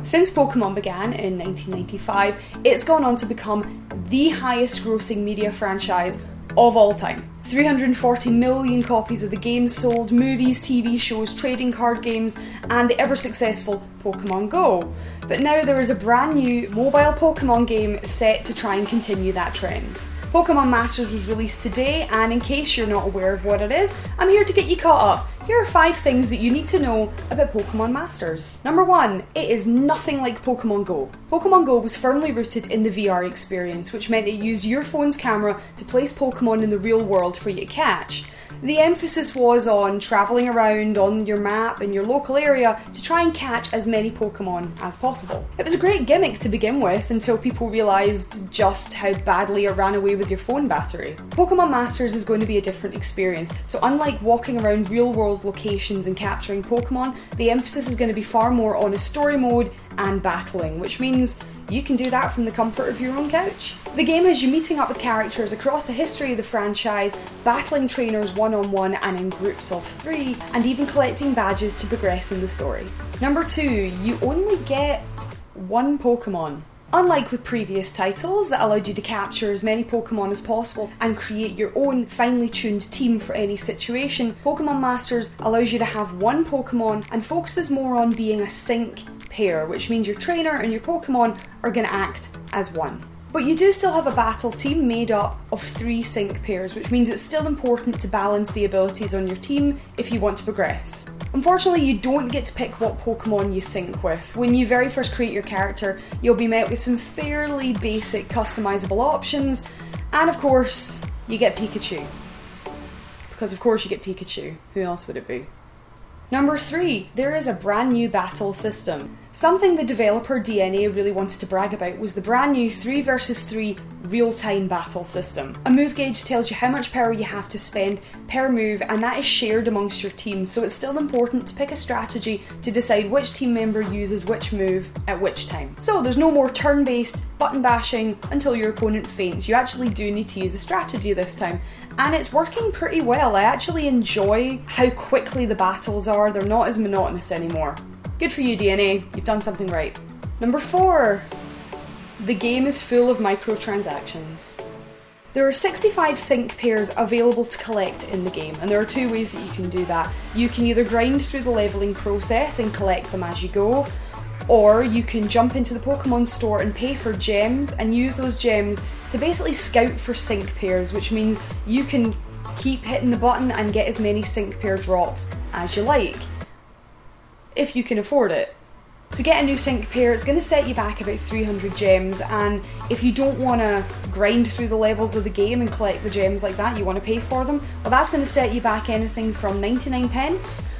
Since Pokemon began in 1995, it's gone on to become the highest grossing media franchise of all time. 340 million copies of the game sold, movies, TV shows, trading card games, and the ever-successful Pokemon Go. But now there is a brand new mobile Pokemon game set to try and continue that trend. Pokemon Masters was released today, and in case you're not aware of what it is, I'm here to get you caught up. Here are 5 things that you need to know about Pokemon Masters. Number 1, it is nothing like Pokemon Go. Pokemon Go was firmly rooted in the VR experience, which meant it used your phone's camera to place Pokemon in the real world for you to catch. The emphasis was on travelling around on your map in your local area to try and catch as many Pokemon as possible. It was a great gimmick to begin with until people realised just how badly it ran away with your phone battery. Pokemon Masters is going to be a different experience, so unlike walking around real world locations and capturing Pokemon, the emphasis is going to be far more on a story mode and battling, which means you can do that from the comfort of your own couch. The game has you meeting up with characters across the history of the franchise, battling trainers one-on-one and in groups of 3, and even collecting badges to progress in the story. Number 2, you only get one Pokemon. Unlike with previous titles that allowed you to capture as many Pokemon as possible and create your own finely tuned team for any situation, Pokemon Masters allows you to have one Pokemon and focuses more on being a sync pair, which means your trainer and your Pokemon are going to act as one. But you do still have a battle team made up of 3 sync pairs, which means it's still important to balance the abilities on your team if you want to progress. Unfortunately, you don't get to pick what Pokemon you sync with. When you very first create your character, you'll be met with some fairly basic customizable options, and of course, you get Pikachu. Because of course you get Pikachu, who else would it be? Number 3, there is a brand new battle system. Something the developer DNA really wanted to brag about was the brand new 3 vs 3 real-time battle system. A move gauge tells you how much power you have to spend per move, and that is shared amongst your team, so it's still important to pick a strategy to decide which team member uses which move at which time. So there's no more turn-based button bashing until your opponent faints. You actually do need to use a strategy this time, and it's working pretty well. I actually enjoy how quickly the battles are. They're not as monotonous anymore. Good for you, DNA, you've done something right. Number 4, the game is full of microtransactions. There are 65 sync pairs available to collect in the game, and there are 2 ways that you can do that. You can either grind through the levelling process and collect them as you go, or you can jump into the Pokemon store and pay for gems and use those gems to basically scout for sync pairs, which means you can keep hitting the button and get as many sync pair drops as you like, if you can afford it. To get a new sync pair, it's going to set you back about 300 gems, and if you don't want to grind through the levels of the game and collect the gems like that, you want to pay for them, well, that's going to set you back anything from 99 pence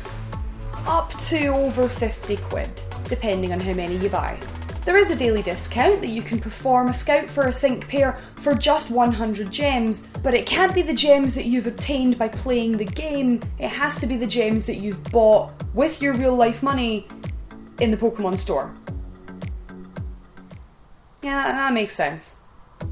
up to over 50 quid, depending on how many you buy. There is a daily discount that you can perform a scout for a sync pair for just 100 gems, but it can't be the gems that you've obtained by playing the game, it has to be the gems that you've bought with your real life money in the Pokemon store. Yeah, that makes sense.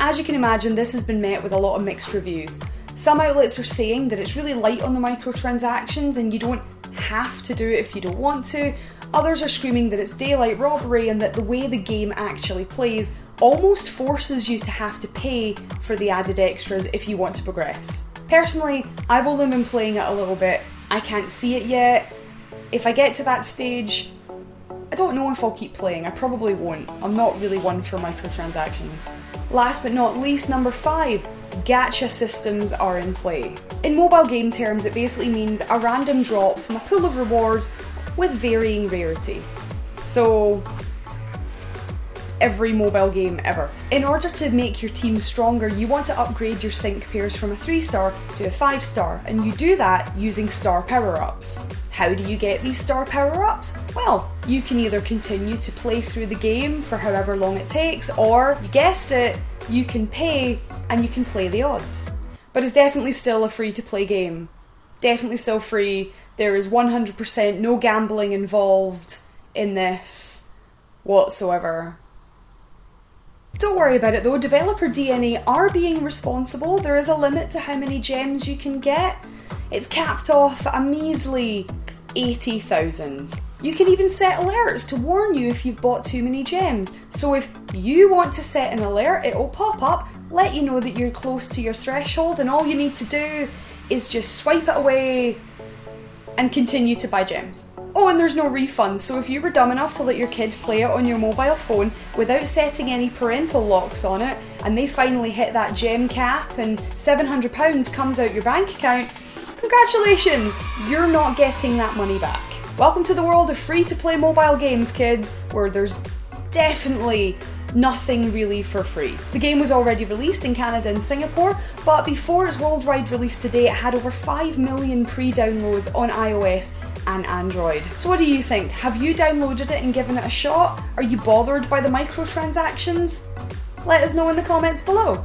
As you can imagine, this has been met with a lot of mixed reviews. Some outlets are saying that it's really light on the microtransactions and you don't have to do it if you don't want to. Others are screaming that it's daylight robbery and that the way the game actually plays almost forces you to have to pay for the added extras if you want to progress. Personally, I've only been playing it a little bit. I can't see it yet. If I get to that stage, I don't know if I'll keep playing. I probably won't. I'm not really one for microtransactions. Last but not least, number 5, GACHA systems are in play. In mobile game terms, it basically means a random drop from a pool of rewards with varying rarity. So, every mobile game ever. In order to make your team stronger, you want to upgrade your sync pairs from a 3-star to a 5-star, and you do that using star power-ups. How do you get these star power-ups? Well, you can either continue to play through the game for however long it takes, or, you guessed it, you can pay and you can play the odds. But it's definitely still a free-to-play game. Definitely still free. There is 100% no gambling involved in this whatsoever. Don't worry about it though, developer DNA are being responsible. There is a limit to how many gems you can get. It's capped off a measly 80,000. You can even set alerts to warn you if you've bought too many gems. So if you want to set an alert, it'll pop up, let you know that you're close to your threshold, and all you need to do is just swipe it away and continue to buy gems. Oh, and there's no refunds, so if you were dumb enough to let your kid play it on your mobile phone without setting any parental locks on it, and they finally hit that gem cap and £700 comes out your bank account, congratulations, you're not getting that money back. Welcome to the world of free-to-play mobile games, kids, where there's definitely nothing really for free. The game was already released in Canada and Singapore, but before its worldwide release today, it had over 5 million pre-downloads on iOS and Android. So what do you think? Have you downloaded it and given it a shot? Are you bothered by the microtransactions? Let us know in the comments below.